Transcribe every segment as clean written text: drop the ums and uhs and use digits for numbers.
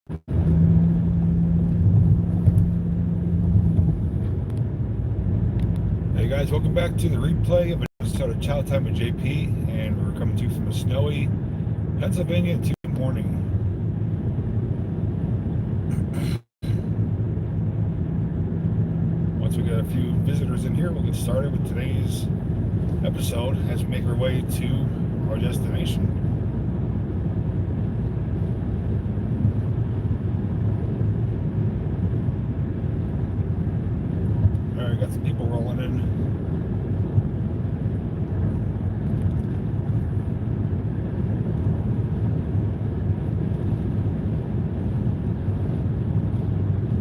Hey guys, welcome back to the replay of an episode of Chow Time with JP, and we're coming to you from a snowy Pennsylvania Tuesday morning. Once we get a few visitors in here, we'll get started with today's episode as we make our way to our destination. Alright, got some people rolling in.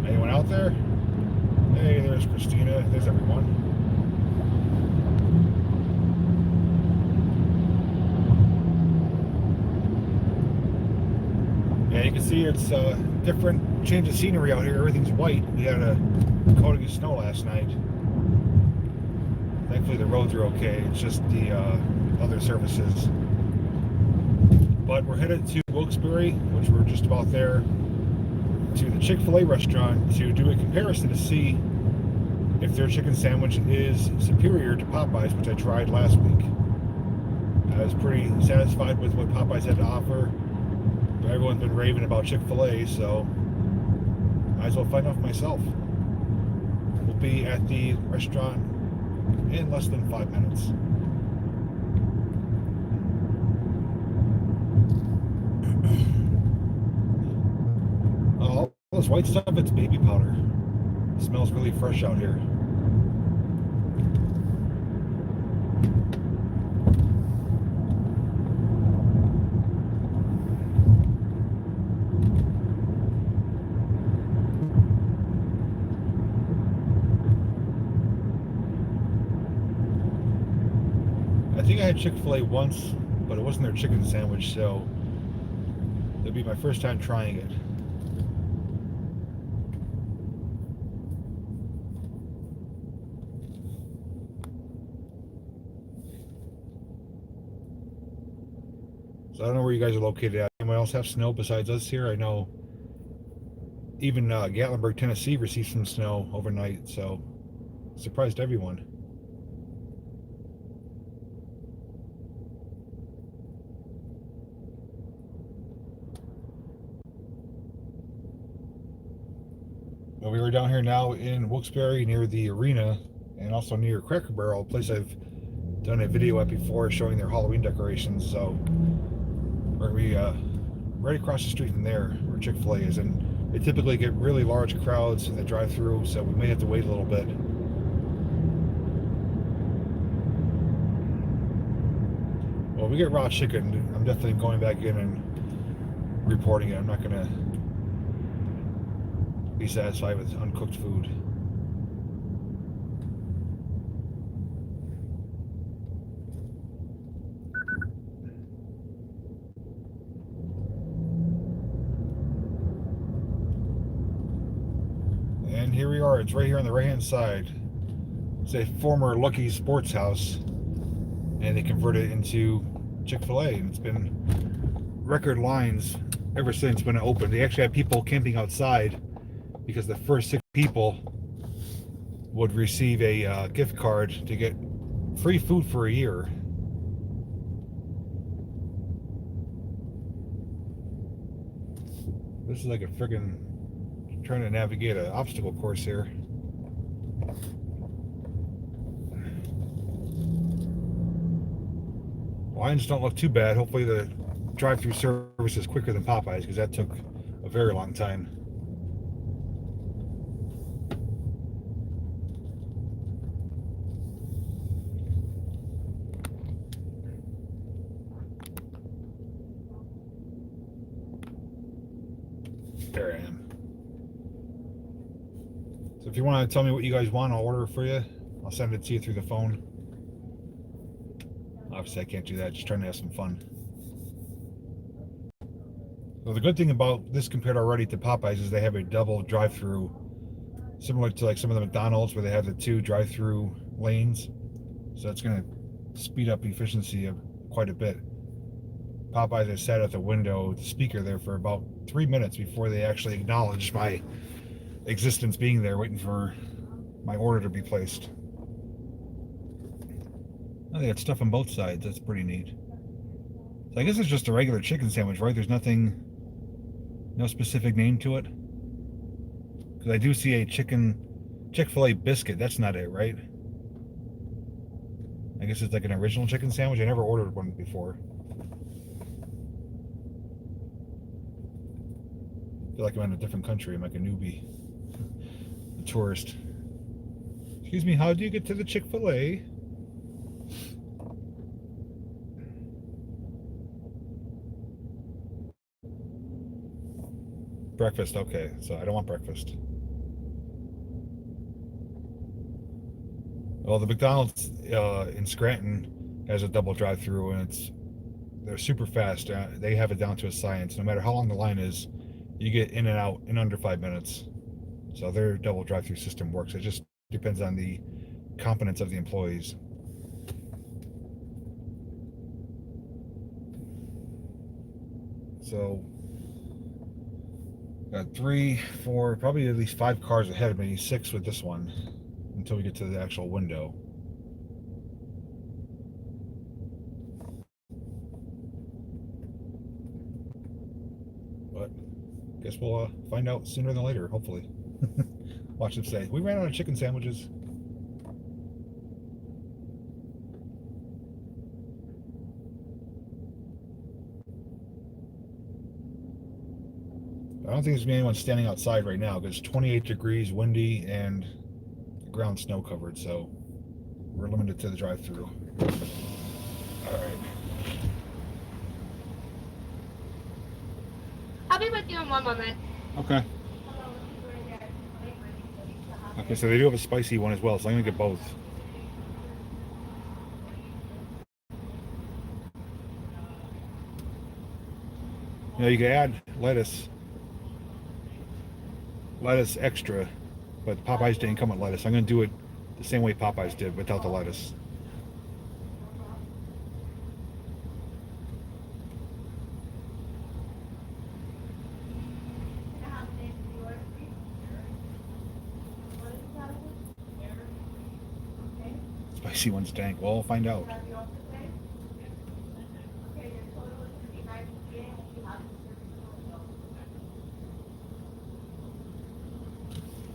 Anyone out there? Hey, there's Christina. There's everyone. Yeah, you can see it's a different change of scenery out here. Everything's white. We had a coating of snow last night. Thankfully the roads are okay. It's just the other surfaces. But we're headed to Wilkes-Barre, which we're just about there, to the Chick-fil-A restaurant to do a comparison to see if their chicken sandwich is superior to Popeyes, which I tried last week. I was pretty satisfied with what Popeyes had to offer. But everyone's been raving about Chick-fil-A, so might as well find out for myself. We'll be at the restaurant in less than 5 minutes. All this white stuff, it's baby powder. It smells really fresh out here. I think I had Chick-fil-A once, but it wasn't their chicken sandwich, so it'll be my first time trying it. So I don't know where you guys are located at. Anyone else have snow besides us here? I know even Gatlinburg, Tennessee received some snow overnight, so surprised everyone. Well, we were down here now in Wilkes-Barre near the arena and also near Cracker Barrel, a place I've done a video at before showing their Halloween decorations. So we're going to be right across the street from there where Chick-fil-A is, and they typically get really large crowds in the drive-thru, so we may have to wait a little bit. Well, we get raw chicken. I'm definitely going back in and reporting it. I'm not going to be satisfied with uncooked food. And here we are. It's right here on the right hand side. It's a former Lucky Sports House, and they converted it into Chick-fil-A, and it's been record lines ever since when it opened. They actually had people camping outside because the first 6 people would receive a gift card to get free food for a year. This is like a friggin' trying to navigate an obstacle course here. Lines don't look too bad. Hopefully the drive-thru service is quicker than Popeyes, because that took a very long time. There I am. So if you want to tell me what you guys want, I'll order it for you. I'll send it to you through the phone. Obviously I can't do that, just trying to have some fun. So the good thing about this compared already to Popeyes is they have a double drive-through, similar to like some of the McDonald's where they have the 2 drive-through lanes. So it's going to speed up efficiency of quite a bit. Popeyes, I sat at the window with the speaker there for about 3 minutes before they actually acknowledged my existence being there, waiting for my order to be placed. Oh, they got stuff on both sides. That's pretty neat. So I guess it's just a regular chicken sandwich, right? There's nothing, no specific name to it. Because I do see a Chick-fil-A biscuit. That's not it, right? I guess it's like an original chicken sandwich. I never ordered one before. I feel like I'm in a different country. I'm like a newbie, a tourist. Excuse me, how do you get to the Chick-fil-A? Breakfast, okay. So I don't want breakfast. Well, the McDonald's in Scranton has a double drive-thru, and they're super fast. They have it down to a science. No matter how long the line is, you get in and out in under 5 minutes. So their double drive-thru system works. It just depends on the competence of the employees. So got 3, 4, probably at least 5 cars ahead of me, 6 with this one, until we get to the actual window. But guess we'll find out sooner than later, hopefully. Watch them say, we ran out of chicken sandwiches. I don't think there's gonna be anyone standing outside right now because it's 28 degrees, windy, and the ground snow covered, so we're limited to the drive-thru. Alright. I'll be with you in one moment. Okay. Okay, so they do have a spicy one as well, so I'm gonna get both. You know, you can add lettuce extra, but Popeyes didn't come with lettuce. I'm gonna do it the same way Popeyes did without the lettuce. Spicy one's dank. Well, we'll find out. I'll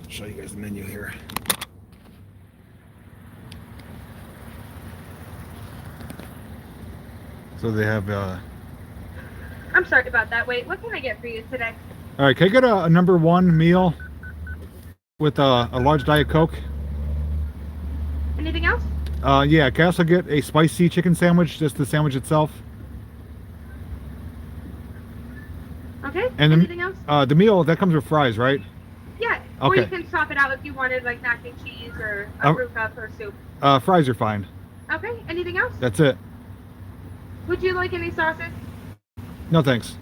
show you guys the menu here. So they have I'm sorry about that. Wait, what can I get for you today? all right, can I get a number 1 meal with a large Diet Coke? Anything else? Yeah, can I also get a spicy chicken sandwich, just the sandwich itself? Okay, And anything else? The meal, that comes with fries, right? Yeah, or Okay. you can swap it out if you wanted like mac and cheese or a roux cup or soup. Fries are fine. Okay, anything else? That's it. Would you like any sauces? No thanks.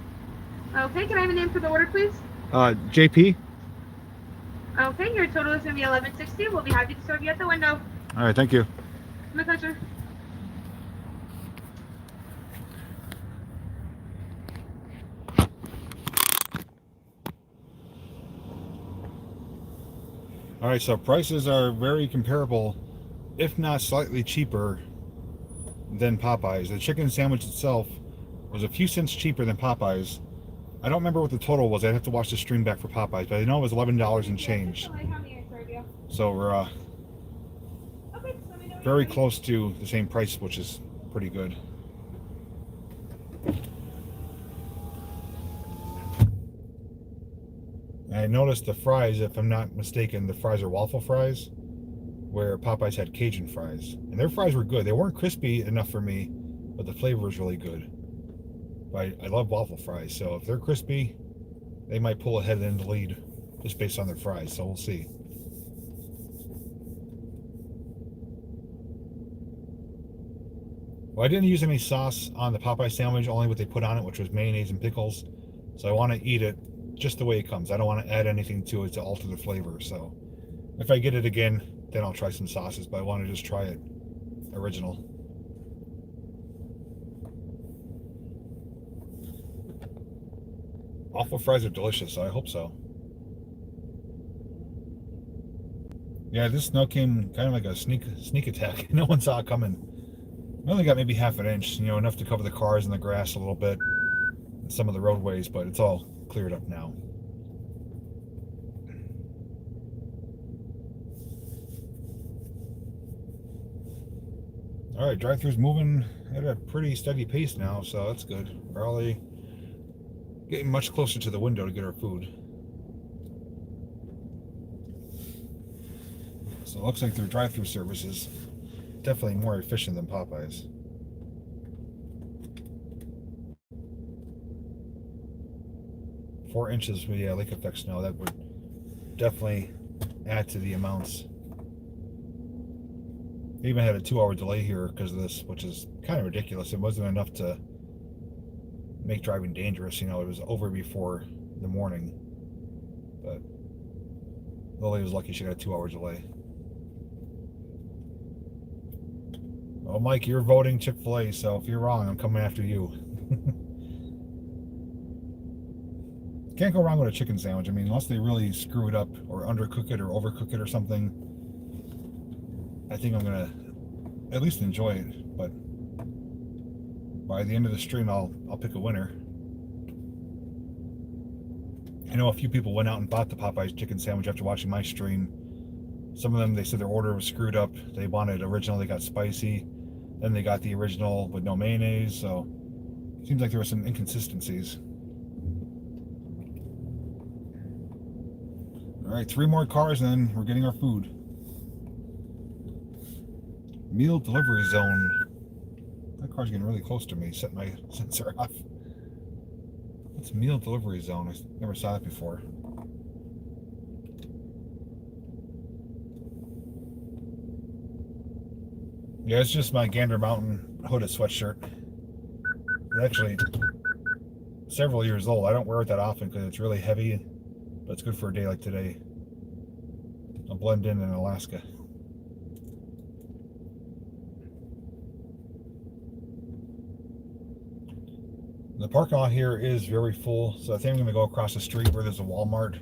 Okay, can I have a name for the order, please? JP? Okay, your total is going to be $11.60. We'll be happy to serve you at the window. All right, thank you. My pleasure. All right, so prices are very comparable, if not slightly cheaper than Popeyes. The chicken sandwich itself was a few cents cheaper than Popeyes. I don't remember what the total was. I'd have to watch the stream back for Popeyes, but I know it was $11 and change. So we're very close to the same price, which is pretty good. And I noticed the fries, if I'm not mistaken, the fries are waffle fries, where Popeyes had Cajun fries. And their fries were good. They weren't crispy enough for me, but the flavor was really good. But I love waffle fries, so if they're crispy, they might pull ahead in the lead just based on their fries, so we'll see. Well, I didn't use any sauce on the Popeye sandwich, only what they put on it, which was mayonnaise and pickles. So I want to eat it just the way it comes. I don't want to add anything to it to alter the flavor. So if I get it again, then I'll try some sauces, but I want to just try it original. Waffle fries are delicious, so I hope so. Yeah, this snow came kind of like a sneak attack. No one saw it coming. We only got maybe half an inch, enough to cover the cars and the grass a little bit, and some of the roadways, but it's all cleared up now. All right, drive-thru's moving at a pretty steady pace now, so that's good. Probably getting much closer to the window to get our food. So it looks like their drive-thru service is definitely more efficient than Popeyes. Four inches with lake effect snow, that would definitely add to the amounts. They even had a 2-hour delay here because of this, which is kind of ridiculous. It wasn't enough to make driving dangerous. It was over before the morning. But Lily was lucky she got a 2-hour delay. Well, Mike, you're voting Chick-fil-A, so if you're wrong, I'm coming after you. Can't go wrong with a chicken sandwich. Unless they really screw it up or undercook it or overcook it or something, I think I'm gonna at least enjoy it. But by the end of the stream, I'll pick a winner. I know a few people went out and bought the Popeyes chicken sandwich after watching my stream. Some of them, they said their order was screwed up. They wanted original, they got spicy. Then they got the original with no mayonnaise. So it seems like there were some inconsistencies. All right, 3 more cars and then we're getting our food. Meal delivery zone. That car's getting really close to me. Set my sensor off. What's meal delivery zone? I never saw that before. Yeah, it's just my Gander Mountain hooded sweatshirt. It's actually several years old. I don't wear it that often because it's really heavy, but it's good for a day like today. I'll blend in Alaska. The parking lot here is very full, so I think I'm going to go across the street where there's a Walmart,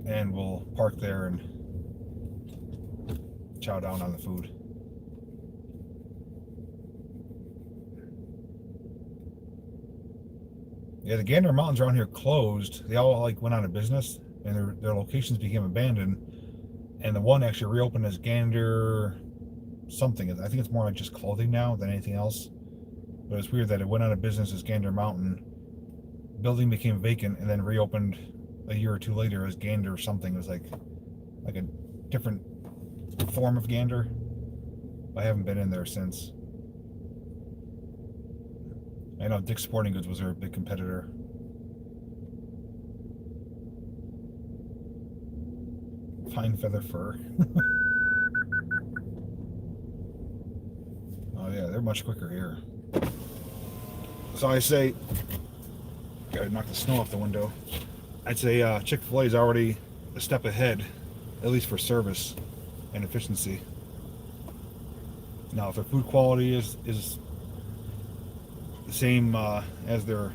and we'll park there and chow down on the food. Yeah, the Gander Mountains around here closed. They all went out of business, and their locations became abandoned. And the one actually reopened as Gander something. I think it's more like just clothing now than anything else. But it's weird that it went out of business as Gander Mountain. Building became vacant and then reopened a year or two later as Gander something. It was like a different form of Gander. I haven't been in there since. I know Dick's Sporting Goods was their big competitor. Fine feather fur. Oh yeah, they're much quicker here. So I say, gotta knock the snow off the window. I'd say Chick-fil-A is already a step ahead, at least for service and efficiency. Now, if their food quality is the same as their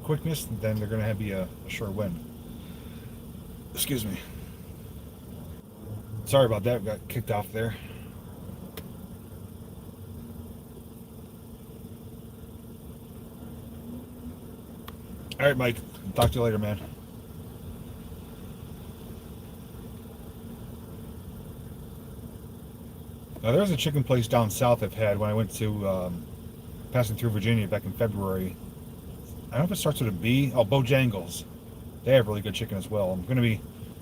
quickness, then they're going to be a sure win. Excuse me. Sorry about that. Got kicked off there. All right, Mike. Talk to you later, man. Now, there's a chicken place down south I've had when I went to passing through Virginia back in February. I don't know if it starts with a B. Oh, Bojangles. They have really good chicken as well. I'm going to be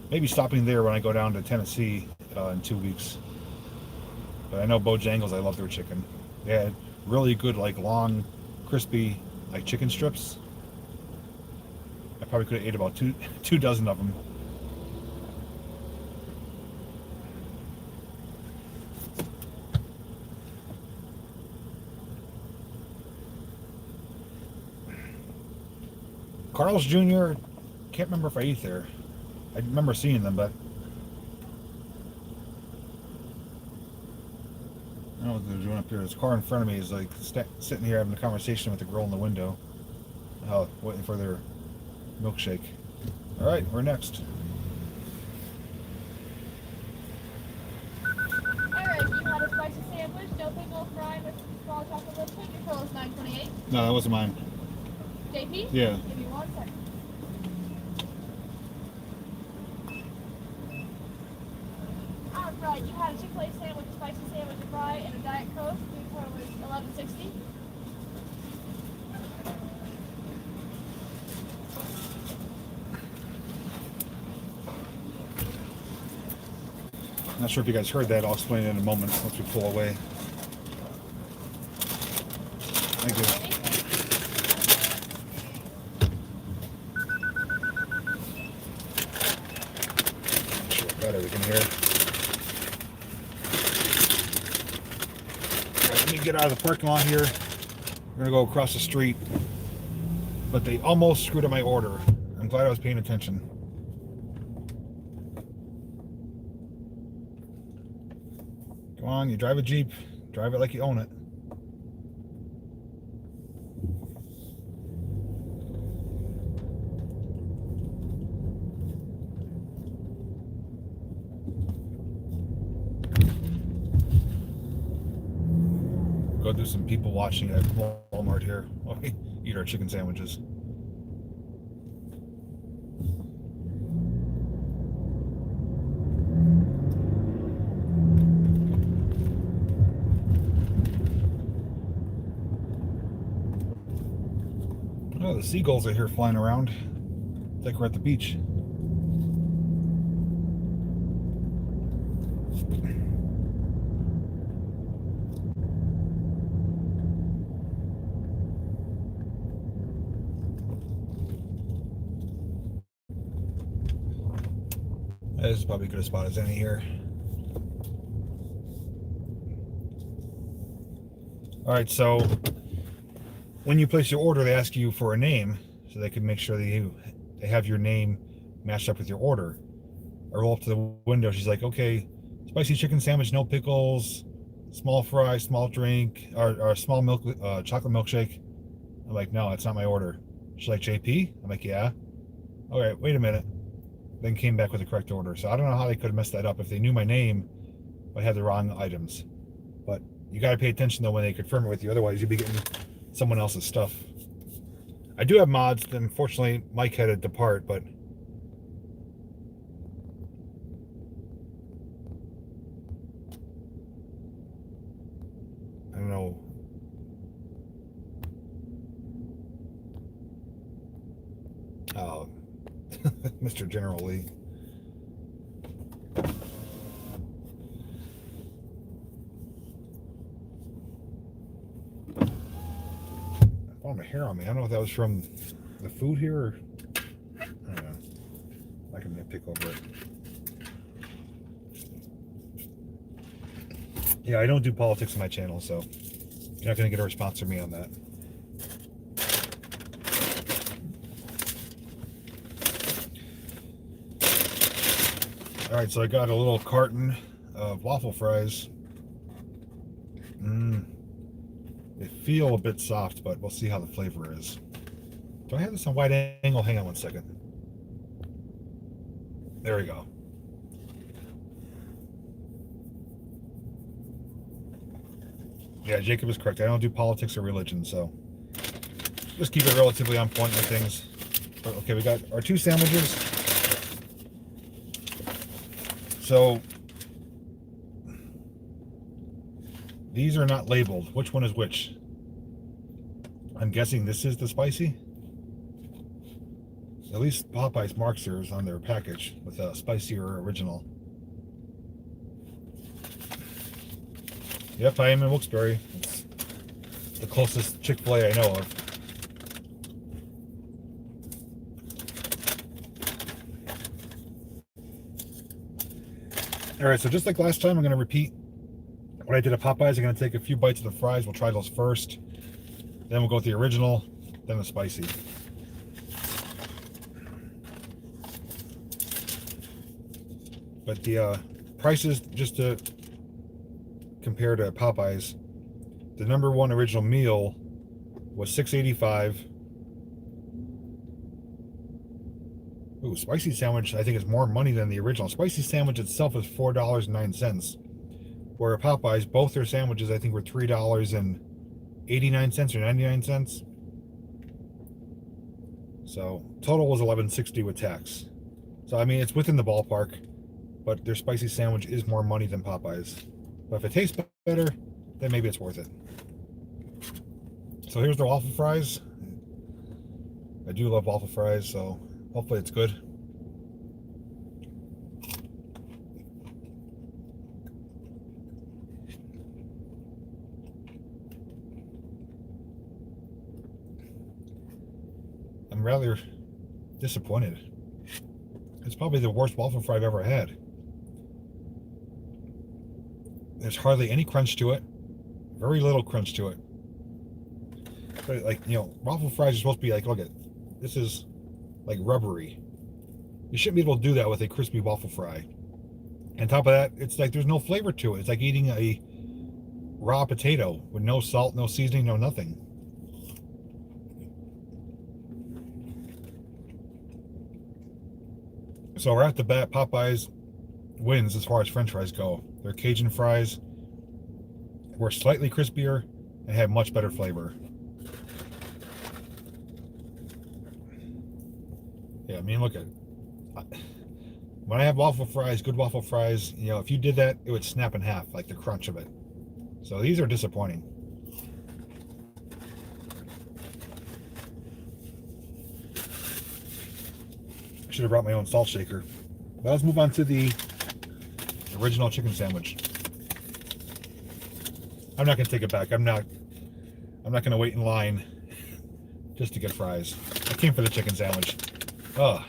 maybe stopping there when I go down to Tennessee in 2 weeks. But I know Bojangles, I love their chicken. They had really good, long, crispy, chicken strips. I probably could have ate about two dozen of them. Carl's Jr., can't remember if I ate there. I remember seeing them, but I don't know what they're doing up here. This car in front of me is sitting here having a conversation with the girl in the window. Oh, waiting for their milkshake. All right, we're next. Alright, you had a spicy sandwich, no pickle, fry with small chocolate milkshake. Your total is $9.28. No, that wasn't mine. JP? Yeah. Give me 1 second. Alright, you had a Chick-fil-A sandwich, a spicy sandwich, a fry, and a Diet Coke. Your total is $11.60. Not sure if you guys heard that. I'll explain it in a moment once we pull away. Thank you. Make sure I've got everything here. All right, let me get out of the parking lot here. We're gonna go across the street, but they almost screwed up my order. I'm glad I was paying attention. Come on, you drive a Jeep. Drive it like you own it. Go do some people watching at Walmart here while we eat our chicken sandwiches. Oh, the seagulls are here flying around. It's like we're at the beach. This is probably as good a spot as any here. All right, so when you place your order, they ask you for a name so they can make sure that they have your name matched up with your order. I roll up to the window. She's like, okay, spicy chicken sandwich, no pickles, small fry, small drink, or small milk, chocolate milkshake. I'm like, no, that's not my order. She's like, JP? I'm like, yeah. All right, wait a minute. Then came back with the correct order. So I don't know how they could have messed that up if they knew my name but had the wrong items. But you got to pay attention though when they confirm it with you. Otherwise, you'd be getting someone else's stuff. I do have mods. Unfortunately, Mike had to depart, but I don't know. Oh, Mr. General Lee. I found a hair on me. I don't know if that was from the food here or I don't know. I can nitpick over it. Yeah, I don't do politics on my channel, so you're not going to get a response from me on that. Alright, so I got a little carton of waffle fries. They feel a bit soft, but we'll see how the flavor is. Do I have this on wide angle? Hang on 1 second. There we go. Yeah, Jacob is correct. I don't do politics or religion, so just keep it relatively on point with things. But, okay, we got our 2 sandwiches. So these are not labeled. Which one is which? I'm guessing this is the spicy. At least Popeyes marks theirs on their package with a spicy or original. Yep, I am in Wilkes-Barre. It's the closest Chick-fil-A I know of. Alright, so just like last time, I'm going to repeat what I did at Popeyes. I'm going to take a few bites of the fries. We'll try those first. Then we'll go with the original, then the spicy. But the prices, just to compare to Popeyes, the #1 original meal was $6.85. Ooh, spicy sandwich I think is more money than the original. Spicy sandwich itself is $4.09. Where at Popeyes, both their sandwiches I think were $3.89 or 99 cents. So total was $11.60 with tax. So I mean it's within the ballpark, but their spicy sandwich is more money than Popeyes. But if it tastes better, then maybe it's worth it. So here's the waffle fries. I do love waffle fries, so hopefully it's good. I'm rather disappointed. It's probably the worst waffle fry I've ever had. There's hardly any crunch to it. Very little crunch to it. But like, you know, waffle fries are supposed to be like, look at, this is like rubbery. You shouldn't be able to do that with a crispy waffle fry. On top of that, it's like there's no flavor to it. It's like eating a raw potato with no salt, no seasoning, no nothing. So right off the bat, Popeyes wins as far as French fries go. Their Cajun fries were slightly crispier and had much better flavor. Yeah, I mean, look at it. When I have waffle fries, good waffle fries, you know, if you did that, it would snap in half, like the crunch of it. So these are disappointing. I should have brought my own salt shaker. But let's move on to the original chicken sandwich. I'm not gonna take it back. I'm not gonna wait in line just to get fries. I came for the chicken sandwich. Oh,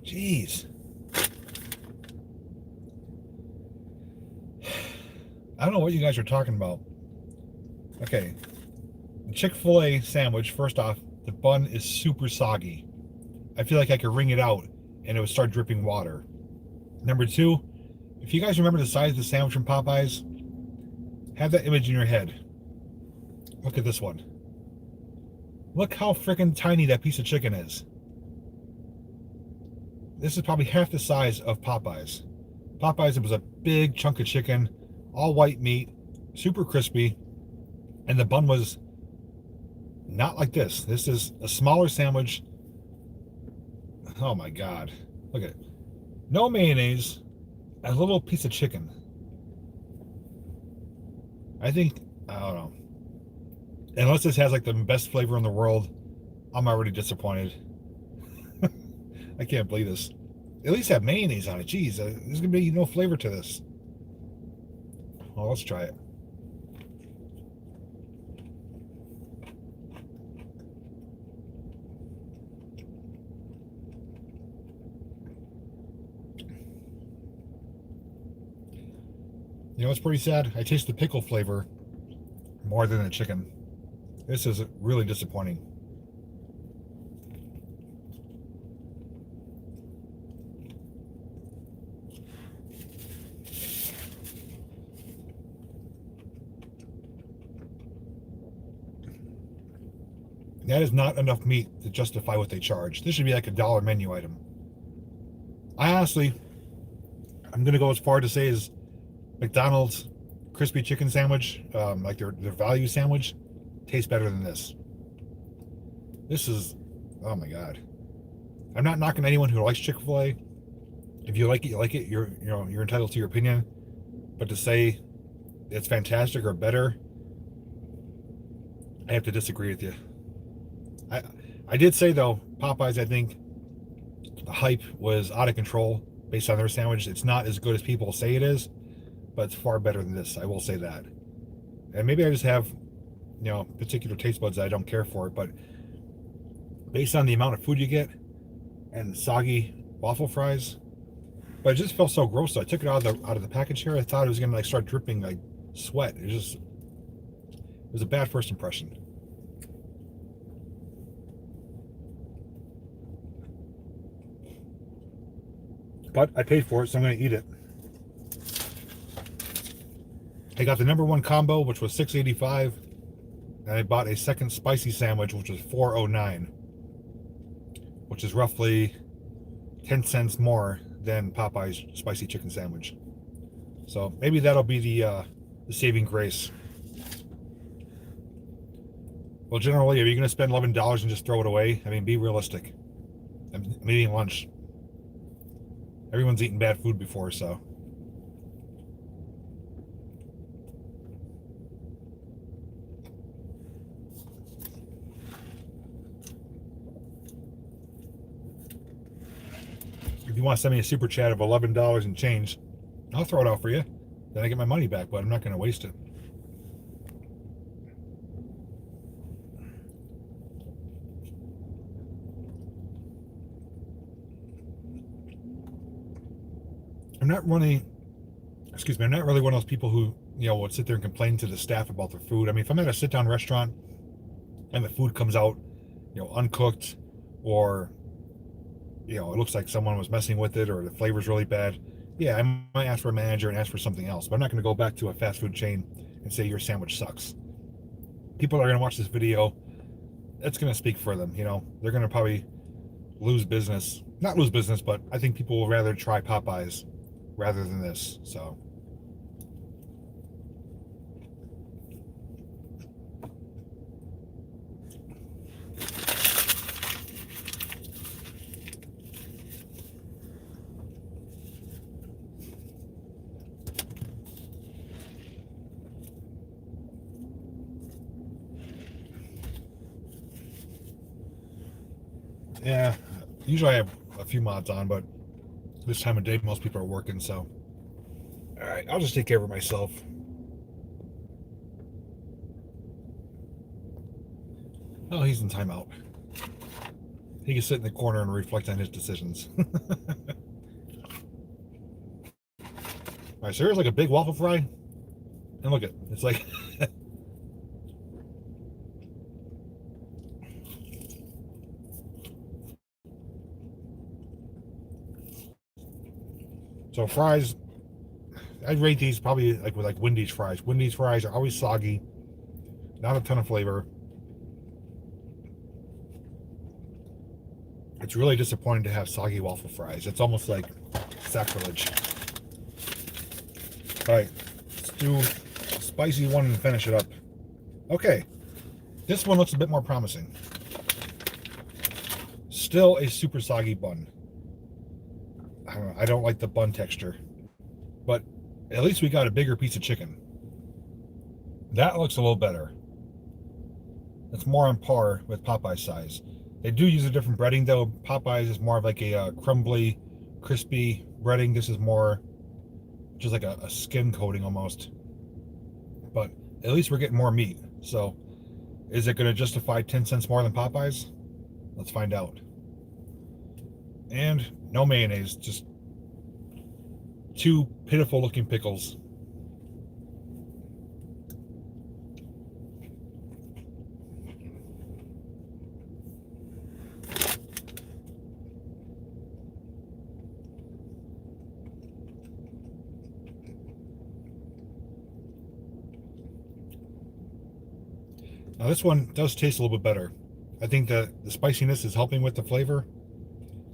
jeez. I don't know what you guys are talking about. Okay, the Chick-fil-A sandwich, first off, the bun is super soggy. I feel like I could wring it out and it would start dripping water. Number two, if you guys remember the size of the sandwich from Popeyes, have that image in your head. Look at this one. Look how freaking tiny that piece of chicken is. This is probably half the size of Popeyes. Popeyes, it was a big chunk of chicken, all white meat, super crispy, and the bun was not like this. This is a smaller sandwich. Oh my God. Look at it. No mayonnaise, a little piece of chicken. I don't know. Unless this has like the best flavor in the world, I'm already disappointed. I can't believe this. At least have mayonnaise on it. Jeez, there's going to be no flavor to this. Well, let's try it. You know, it's pretty sad. I taste the pickle flavor more than the chicken. This is really disappointing. That is not enough meat to justify what they charge. This should be like a $1 menu item. I honestly, I'm going to go as far to say is McDonald's crispy chicken sandwich, like their value sandwich, tastes better than this. This is, oh my God. I'm not knocking anyone who likes Chick-fil-A. If you like it, you like it. You're entitled to your opinion. But to say it's fantastic or better, I have to disagree with you. I did say though, Popeyes, I think the hype was out of control based on their sandwich. It's not as good as people say it is, but it's far better than this. I will say that. And maybe I just have, you know, particular taste buds that I don't care for it, but based on the amount of food you get and soggy waffle fries, but it just felt so gross. So I took it out of the package here. I thought it was gonna like start dripping like sweat. It was a bad first impression. But I paid for it, so I'm going to eat it. I got the #1 combo, which was $6.85, and I bought a second spicy sandwich, which was $4.09, which is roughly 10 cents more than Popeyes spicy chicken sandwich. So maybe that'll be the saving grace. Well, generally, if you're going to spend $11 and just throw it away, I mean, be realistic. I'm eating lunch. Everyone's eaten bad food before, so. If you want to send me a super chat of $11 and change, I'll throw it out for you. Then I get my money back, but I'm not going to waste it. I'm not really one of those people who, would sit there and complain to the staff about their food. I mean, if I'm at a sit-down restaurant and the food comes out, uncooked, or, it looks like someone was messing with it, or the flavor's really bad, yeah, I might ask for a manager and ask for something else. But I'm not going to go back to a fast food chain and say your sandwich sucks. People are going to watch this video. That's going to speak for them. They're going to probably lose business. Not lose business, but I think people will rather try Popeyes rather than this. So. Yeah, usually I have a few mods on, but this time of day most people are working, so alright, I'll just take care of it myself. Oh, he's in timeout. He can sit in the corner and reflect on his decisions. Alright, so here's like a big waffle fry. And look at it's like so fries, I'd rate these probably like with Wendy's fries. Wendy's fries are always soggy, not a ton of flavor. It's really disappointing to have soggy waffle fries. It's almost like sacrilege. All right, let's do a spicy one and finish it up. Okay, this one looks a bit more promising. Still a super soggy bun. I don't like the bun texture, but at least we got a bigger piece of chicken. That looks a little better. It's more on par with Popeye's size. They do use a different breading though. Popeye's is more of like a crumbly, crispy breading. This is more just like a skin coating almost. But at least we're getting more meat. So is it going to justify 10 cents more than Popeye's? Let's find out. And no mayonnaise, just two pitiful looking pickles. Now this one does taste a little bit better. I think the spiciness is helping with the flavor.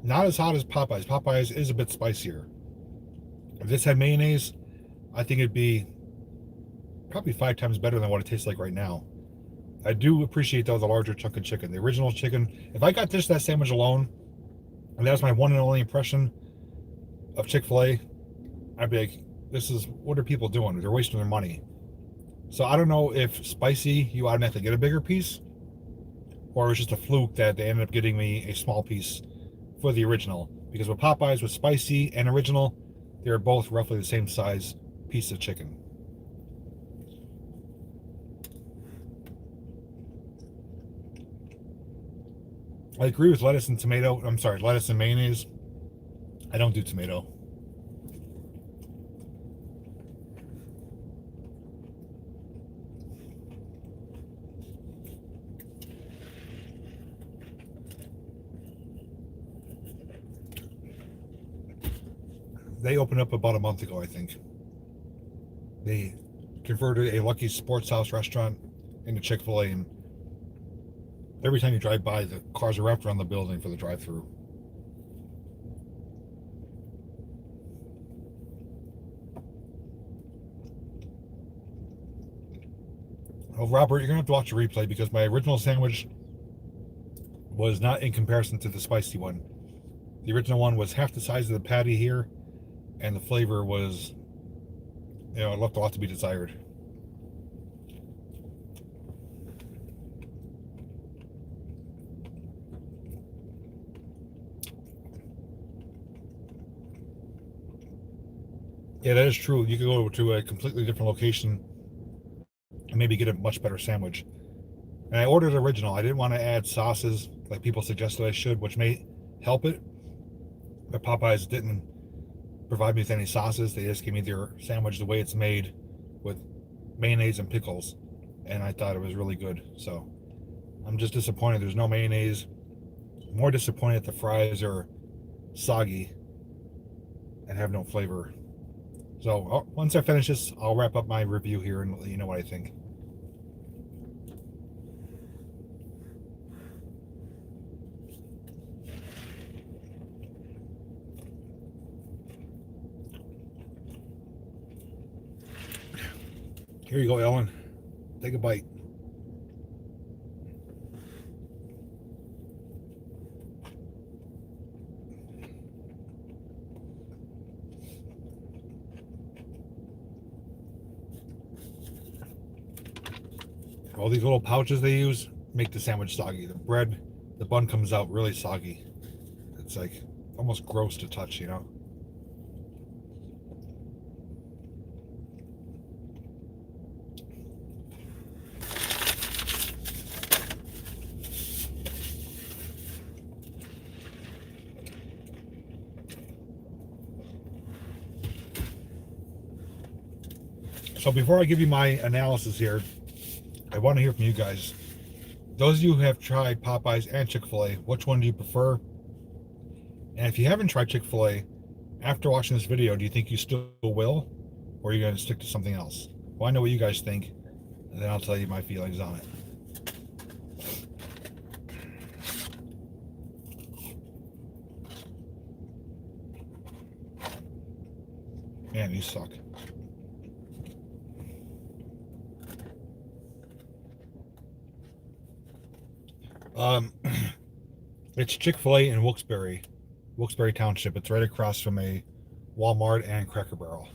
Not as hot as Popeyes. Popeyes is a bit spicier. If this had mayonnaise, I think it'd be probably 5 times better than what it tastes like right now. I do appreciate though the larger chunk of chicken. The original chicken, if I got that sandwich alone, and that was my one and only impression of Chick-fil-A, I'd be like, what are people doing? They're wasting their money. So I don't know if spicy, you automatically get a bigger piece, or it was just a fluke that they ended up getting me a small piece for the original. Because with Popeyes, with spicy and original, they're both roughly the same size piece of chicken. I agree with lettuce and tomato. I'm sorry, lettuce and mayonnaise. I don't do tomato. They opened up about a month ago, I think. They converted a Lucky's Sports House restaurant into Chick-fil-A, and every time you drive by, the cars are wrapped around the building for the drive-thru. Well, Robert, you're gonna have to watch the replay because my original sandwich was not in comparison to the spicy one. The original one was half the size of the patty here, and the flavor was, it left a lot to be desired. Yeah, that is true. You could go to a completely different location and maybe get a much better sandwich. And I ordered original. I didn't want to add sauces like people suggested I should, which may help it. But Popeyes didn't provide me with any sauces. They just gave me their sandwich the way it's made with mayonnaise and pickles. And I thought it was really good. So I'm just disappointed there's no mayonnaise. More disappointed the fries are soggy and have no flavor. So once I finish this, I'll wrap up my review here and let you know what I think. Here you go, Ellen. Take a bite. All these little pouches they use make the sandwich soggy. The bun comes out really soggy. It's like almost gross to touch, you know? So before I give you my analysis here, I want to hear from you guys. Those of you who have tried Popeyes and Chick-fil-A, which one do you prefer? And if you haven't tried Chick-fil-A, after watching this video, do you think you still will? Or are you going to stick to something else? Well, I know what you guys think, and then I'll tell you my feelings on it. Man, you suck. It's Chick-fil-A in Wilkes-Barre Township. It's right across from a Walmart and Cracker Barrel.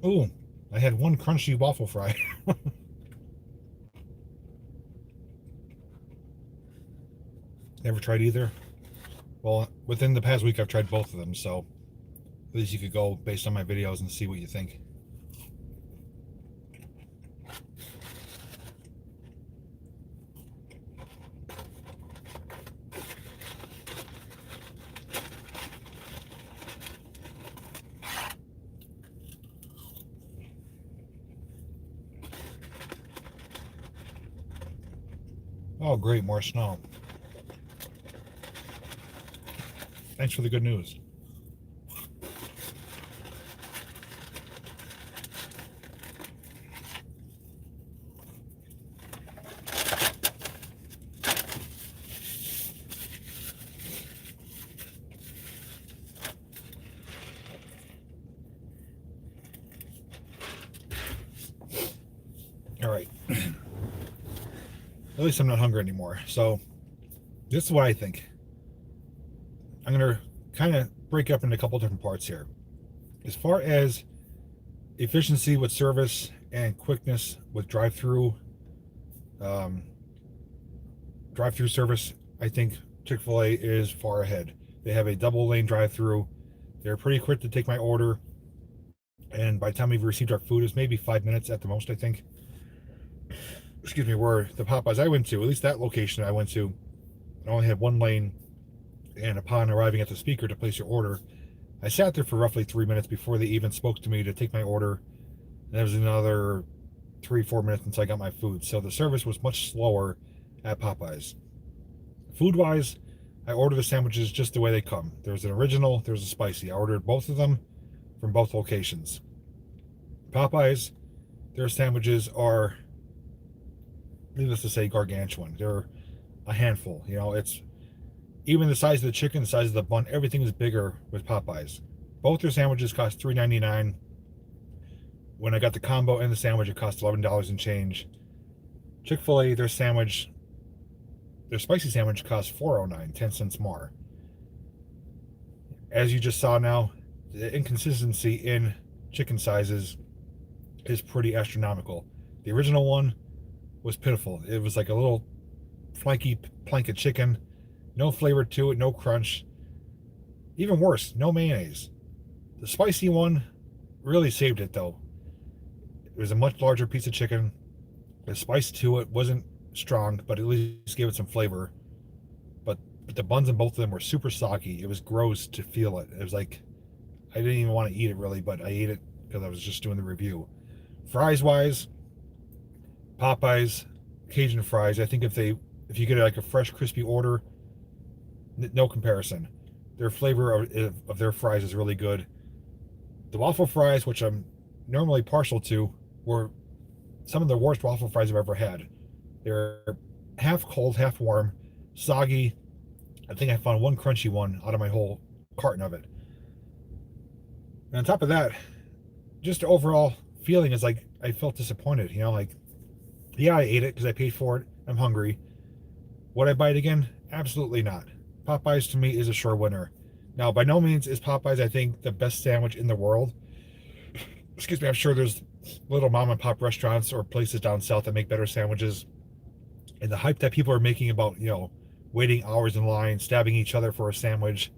Ooh, I had one crunchy waffle fry. Never tried either. Well, within the past week, I've tried both of them, so at least you could go based on my videos and see what you think. Oh, great, more snow. Thanks for the good news. All right. At least I'm not hungry anymore. So this is what I think. I'm going to kind of break up into a couple different parts here. As far as efficiency with service and quickness with drive-through service, I think Chick-fil-A is far ahead. They have a double lane drive-through. They're pretty quick to take my order. And by the time we've received our food, it's maybe 5 minutes at the most, I think. Excuse me, where the Popeyes I went to, at least that location I went to, I only had one lane, and upon arriving at the speaker to place your order, I sat there for roughly 3 minutes before they even spoke to me to take my order, and there was another 3-4 minutes until I got my food. So the service was much slower at Popeyes. Food-wise, I ordered the sandwiches just the way they come. There's an original, there's a spicy. I ordered both of them from both locations. Popeyes, their sandwiches are, needless to say, gargantuan. They're a handful. You know, it's even the size of the chicken, the size of the bun, everything is bigger with Popeyes. Both their sandwiches cost $3.99. When I got the combo and the sandwich, it cost $11 and change. Chick-fil-A, their spicy sandwich costs $4.09, 10 cents more. As you just saw now, the inconsistency in chicken sizes is pretty astronomical. The original one was pitiful. It was like a little flaky plank of chicken, no flavor to it, no crunch. Even worse, no mayonnaise. The spicy one really saved it though. It was a much larger piece of chicken. The spice to it wasn't strong, but at least gave it some flavor. But the buns in both of them were super soggy. It was gross to feel it. It was like, I didn't even want to eat it really, but I ate it because I was just doing the review. Fries wise, Popeyes Cajun fries, I think if you get like a fresh crispy order, no comparison. Their flavor of their fries is really good. The waffle fries, which I'm normally partial to, were some of the worst waffle fries I've ever had. They're half cold, half warm, soggy. I think I found one crunchy one out of my whole carton of it. And on top of that, just the overall feeling is like I felt disappointed. You know, like, yeah, I ate it because I paid for it. I'm hungry. Would I buy it again? Absolutely not. Popeyes to me is a sure winner. Now, by no means is Popeyes, I think, the best sandwich in the world. Excuse me, I'm sure there's little mom and pop restaurants or places down south that make better sandwiches. And the hype that people are making about, you know, waiting hours in line, stabbing each other for a sandwich,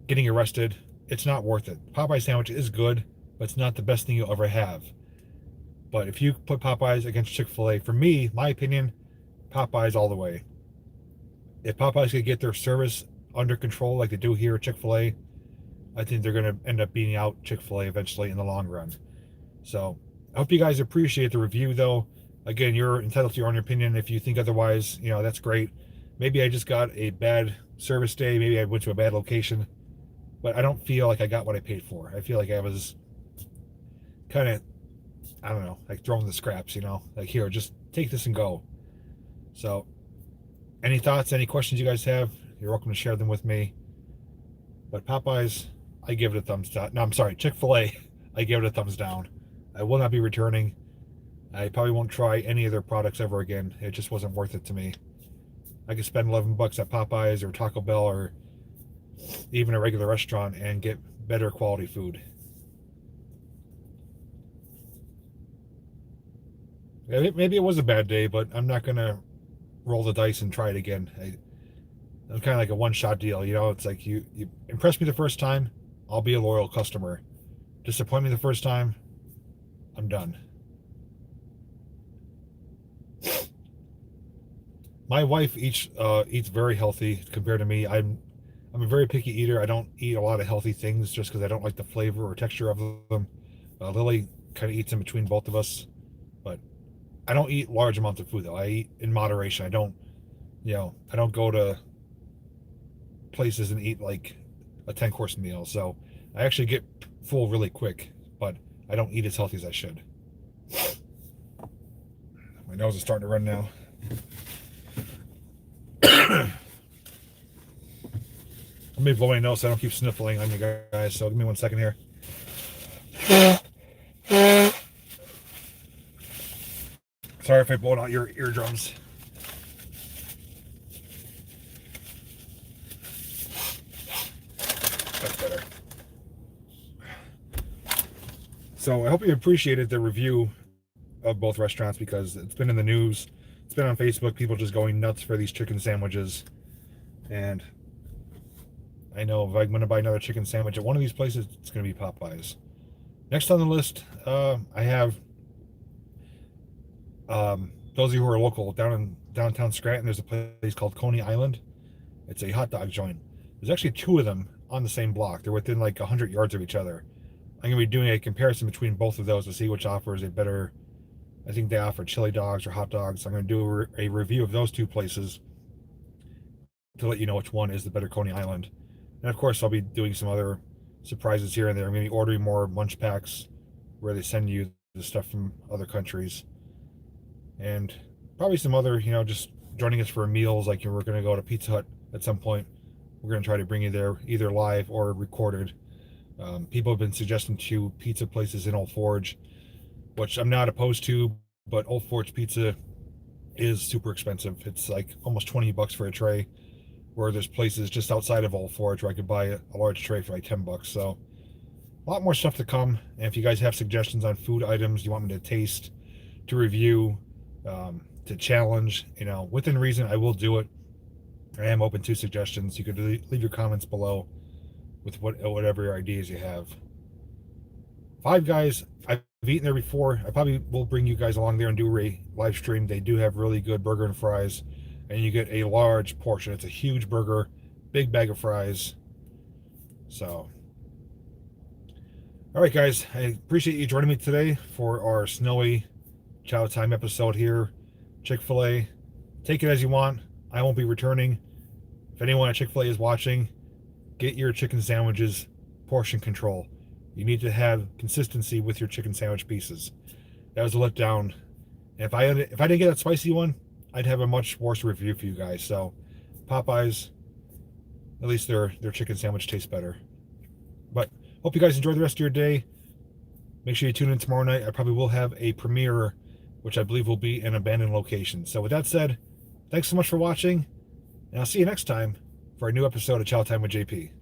getting arrested, it's not worth it. Popeyes sandwich is good, but it's not the best thing you'll ever have. But if you put Popeyes against Chick-fil-A, for me, my opinion, Popeyes all the way. If Popeyes could get their service under control like they do here at Chick-fil-A, I think they're going to end up beating out Chick-fil-A eventually in the long run. So I hope you guys appreciate the review, though. Again, you're entitled to your own opinion. If you think otherwise, you know, that's great. Maybe I just got a bad service day. Maybe I went to a bad location. But I don't feel like I got what I paid for. I feel like I was kind of, I don't know, like throwing the scraps, you know? Like, here, just take this and go. So, any thoughts, any questions you guys have, you're welcome to share them with me. But Popeyes, I give it a thumbs down. No, I'm sorry, Chick-fil-A, I give it a thumbs down. I will not be returning. I probably won't try any of their products ever again. It just wasn't worth it to me. I could spend $11 at Popeyes or Taco Bell or even a regular restaurant and get better quality food. Maybe it was a bad day, but I'm not going to roll the dice and try it again. I'm kind of like a one-shot deal, you know? It's like you impress me the first time, I'll be a loyal customer. Disappoint me the first time, I'm done. My wife eats very healthy compared to me. I'm a very picky eater. I don't eat a lot of healthy things just because I don't like the flavor or texture of them. Lily kind of eats in between both of us, but I don't eat large amounts of food though. I eat in moderation. I don't go to places and eat like a 10-course meal. So I actually get full really quick, but I don't eat as healthy as I should. My nose is starting to run now. Let me blow my nose so I don't keep sniffling on you guys. So give me 1 second here. Sorry if I blow out your eardrums. That's better. So I hope you appreciated the review of both restaurants because it's been in the news. It's been on Facebook. People just going nuts for these chicken sandwiches. And I know if I'm going to buy another chicken sandwich at one of these places, it's going to be Popeyes. Next on the list, I have those of you who are local, down in downtown Scranton, there's a place called Coney Island. It's a hot dog joint. There's actually two of them on the same block. They're within like 100 yards of each other. I'm going to be doing a comparison between both of those to see which offers a better, I think they offer chili dogs or hot dogs. I'm going to do a review of those two places to let you know which one is the better Coney Island. And of course, I'll be doing some other surprises here and there. I'm going to be ordering more lunch packs where they send you the stuff from other countries. And probably some other, just joining us for meals, like we're going to go to Pizza Hut at some point. We're going to try to bring you there either live or recorded. People have been suggesting to pizza places in Old Forge, which I'm not opposed to, but Old Forge pizza is super expensive. It's like almost 20 bucks for a tray, where there's places just outside of Old Forge where I could buy a large tray for like 10 bucks. So a lot more stuff to come. And if you guys have suggestions on food items you want me to taste, to review, to challenge, within reason, I will do it. I am open to suggestions. You could leave your comments below with whatever ideas you have. Five Guys, I've eaten there before. I probably will bring you guys along there and do a live stream. They do have really good burger and fries, and you get a large portion. It's a huge burger, big bag of fries. So, all right, guys, I appreciate you joining me today for our snowy Chow Time episode here. Chick-fil-A, take it as you want. I won't be returning. If anyone at Chick-fil-A is watching, get your chicken sandwiches portion control. You need to have consistency with your chicken sandwich pieces. That was a letdown. And if I didn't get that spicy one, I'd have a much worse review for you guys. So, Popeyes, at least their chicken sandwich tastes better. But hope you guys enjoy the rest of your day. Make sure you tune in tomorrow night. I probably will have a premiere, which I believe will be an abandoned location. So with that said, thanks so much for watching, and I'll see you next time for a new episode of Chow Time with JP.